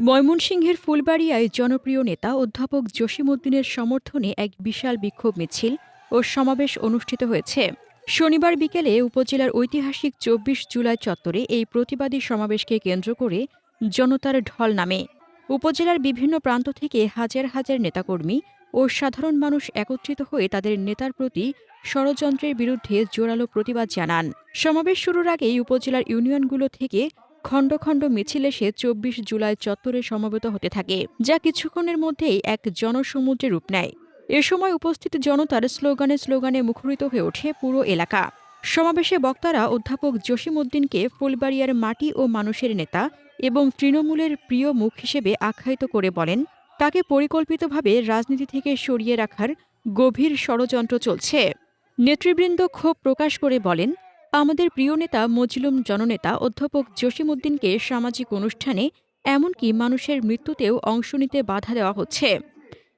ময়মনসিংহের ফুলবাড়িয়ায় জনপ্রিয় নেতা অধ্যাপক জসিমউদ্দিনের সমর্থনে এক বিশাল বিক্ষোভ মিছিল ও সমাবেশ অনুষ্ঠিত হয়েছে। শনিবার বিকেলে উপজেলার ঐতিহাসিক ২৪ জুলাই চত্বরে এই প্রতিবাদী সমাবেশকে কেন্দ্র করে জনতার ঢল নামে। উপজেলার বিভিন্ন প্রান্ত থেকে হাজার হাজার নেতাকর্মী ও সাধারণ মানুষ একত্রিত হয়ে তাদের নেতার প্রতি ষড়যন্ত্রের বিরুদ্ধে জোরালো প্রতিবাদ জানান। সমাবেশ শুরুর আগেই উপজেলার ইউনিয়নগুলো থেকে খণ্ড খণ্ড মিছিল এসে ২৪ জুলাই চত্বরে সমবেত হতে থাকে, যা কিছুক্ষণের মধ্যেই এক জনসমুদ্রে রূপ নেয়। এ সময় উপস্থিত জনতার স্লোগানে স্লোগানে মুখরিত হয়ে ওঠে পুরো এলাকা। সমাবেশে বক্তারা অধ্যাপক জসিমউদ্দিনকে ফুলবাড়িয়ার মাটি ও মানুষের নেতা এবং তৃণমূলের প্রিয় মুখ হিসেবে আখ্যায়িত করে বলেন, তাকে পরিকল্পিতভাবে রাজনীতি থেকে সরিয়ে রাখার গভীর ষড়যন্ত্র চলছে। নেতৃবৃন্দ ক্ষোভ প্রকাশ করে বলেন, আমাদের প্রিয় নেতা মজলুম জননেতা অধ্যাপক জসিমউদ্দিনকে সামাজিক অনুষ্ঠানে এমনকি মানুষের মৃত্যুতেও অংশ নিতে বাধা দেওয়া হচ্ছে।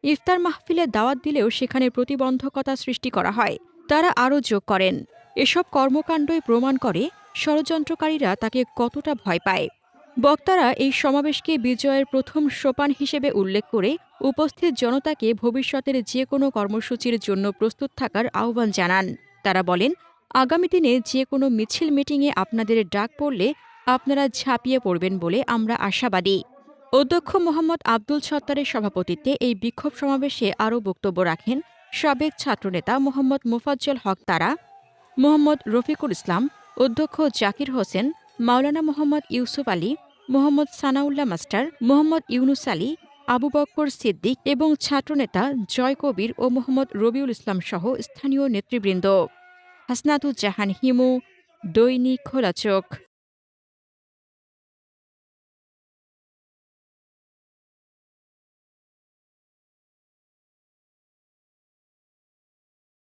ইফতার মাহফিলে দাওয়াত দিলেও সেখানে প্রতিবন্ধকতা সৃষ্টি করা হয়। তারা আরও যোগ করেন, এসব কর্মকাণ্ডই প্রমাণ করে ষড়যন্ত্রকারীরা তাকে কতটা ভয় পায়। বক্তারা এই সমাবেশকে বিজয়ের প্রথম সোপান হিসেবে উল্লেখ করে উপস্থিত জনতাকে ভবিষ্যতের যে কোনো কর্মসূচির জন্য প্রস্তুত থাকার আহ্বান জানান। তারা বলেন, আগামী দিনে যে কোনো মিছিল মিটিংয়ে আপনাদের ডাক পড়লে আপনারা ঝাঁপিয়ে পড়বেন বলে আমরা আশাবাদী। অধ্যক্ষ মোহাম্মদ আব্দুল সত্তারের সভাপতিত্বে এই বিক্ষোভ সমাবেশে আরও বক্তব্য রাখেন সাবেক ছাত্রনেতা মোহাম্মদ মোফাজ্জল হক তারা, মোহাম্মদ রফিকুল ইসলাম, অধ্যক্ষ জাকির হোসেন, মাওলানা মোহাম্মদ ইউসুফ আলী, মোহাম্মদ সানাউল্লাহ মাস্টার, মোহাম্মদ ইউনুস আলী, আবু বক্কর সিদ্দিক এবং ছাত্রনেতা জয় কবির ও মোহাম্মদ রবিউল ইসলাম সহ স্থানীয় নেতৃবৃন্দ। হাসনাতুজ্জাহান হিমু, দৈনিক খোলা চোখ।